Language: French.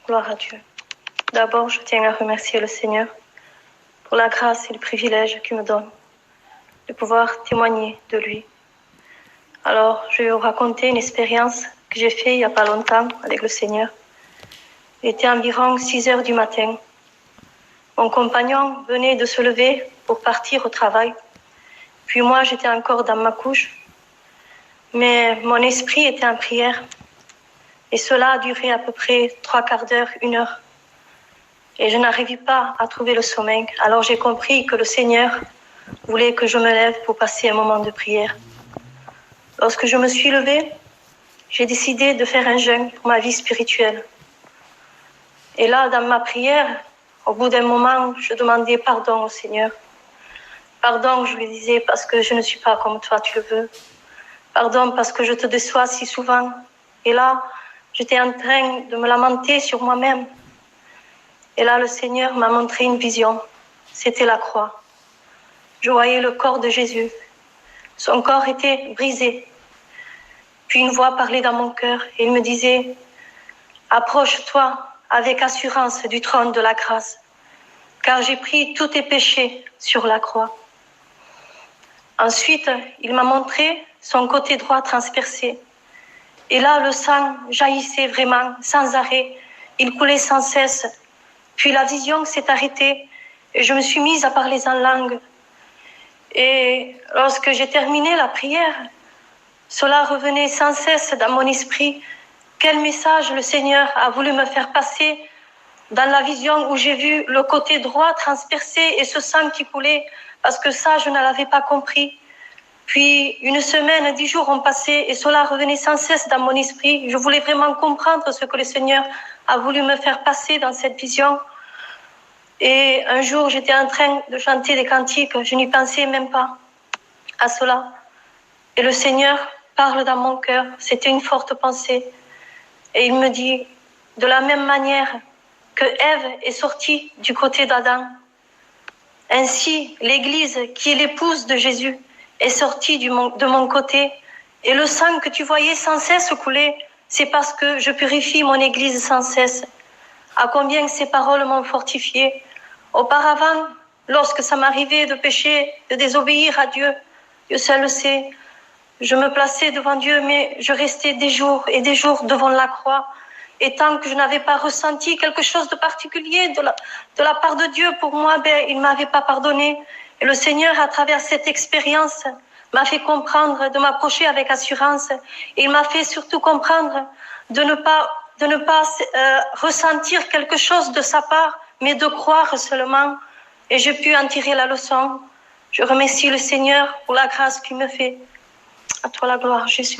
Gloire à Dieu. D'abord, je tiens à remercier le Seigneur pour la grâce et le privilège qu'il me donne de pouvoir témoigner de lui. Alors, je vais vous raconter une expérience que j'ai faite il n'y a pas longtemps avec le Seigneur. Il était environ 6 heures du matin. Mon compagnon venait de se lever pour partir au travail. Puis moi, j'étais encore dans ma couche. Mais mon esprit était en prière. Et cela a duré à peu près 3/4 d'heure, 1 heure. Et je n'arrivais pas à trouver le sommeil. Alors j'ai compris que le Seigneur voulait que je me lève pour passer un moment de prière. Lorsque je me suis levée, j'ai décidé de faire un jeûne pour ma vie spirituelle. Et là, dans ma prière, au bout d'un moment, je demandais pardon au Seigneur. Pardon, je lui disais, parce que je ne suis pas comme toi, tu le veux. Pardon, parce que je te déçois si souvent. Et là, j'étais en train de me lamenter sur moi-même. Et là, le Seigneur m'a montré une vision. C'était la croix. Je voyais le corps de Jésus. Son corps était brisé. Puis une voix parlait dans mon cœur et il me disait « Approche-toi avec assurance du trône de la grâce, car j'ai pris tous tes péchés sur la croix. » Ensuite, il m'a montré son côté droit transpercé. Et là, le sang jaillissait vraiment sans arrêt. Il coulait sans cesse. Puis la vision s'est arrêtée et je me suis mise à parler en langue. Et lorsque j'ai terminé la prière, cela revenait sans cesse dans mon esprit. Quel message le Seigneur a voulu me faire passer dans la vision où j'ai vu le côté droit transpercé et ce sang qui coulait, parce que ça, je ne l'avais pas compris. Puis 1 semaine, 10 jours ont passé et cela revenait sans cesse dans mon esprit. Je voulais vraiment comprendre ce que le Seigneur a voulu me faire passer dans cette vision. Et un jour, j'étais en train de chanter des cantiques, je n'y pensais même pas à cela. Et le Seigneur parle dans mon cœur, c'était une forte pensée. Et il me dit, de la même manière que Ève est sortie du côté d'Adam, ainsi l'Église, qui est l'épouse de Jésus, est sortie de mon côté. Et le sang que tu voyais sans cesse couler, c'est parce que je purifie mon Église sans cesse. À combien ces paroles m'ont fortifié. Auparavant, lorsque ça m'arrivait de pécher, de désobéir à Dieu, Dieu seul le sait, je me plaçais devant Dieu, mais je restais des jours et des jours devant la croix. Et tant que je n'avais pas ressenti quelque chose de particulier de la part de Dieu pour moi, il ne m'avait pas pardonné. Et le Seigneur, à travers cette expérience, m'a fait comprendre de m'approcher avec assurance. Et il m'a fait surtout comprendre de ne pas ressentir quelque chose de sa part, mais de croire seulement. Et j'ai pu en tirer la leçon. Je remercie le Seigneur pour la grâce qu'il me fait. À toi la gloire, Jésus.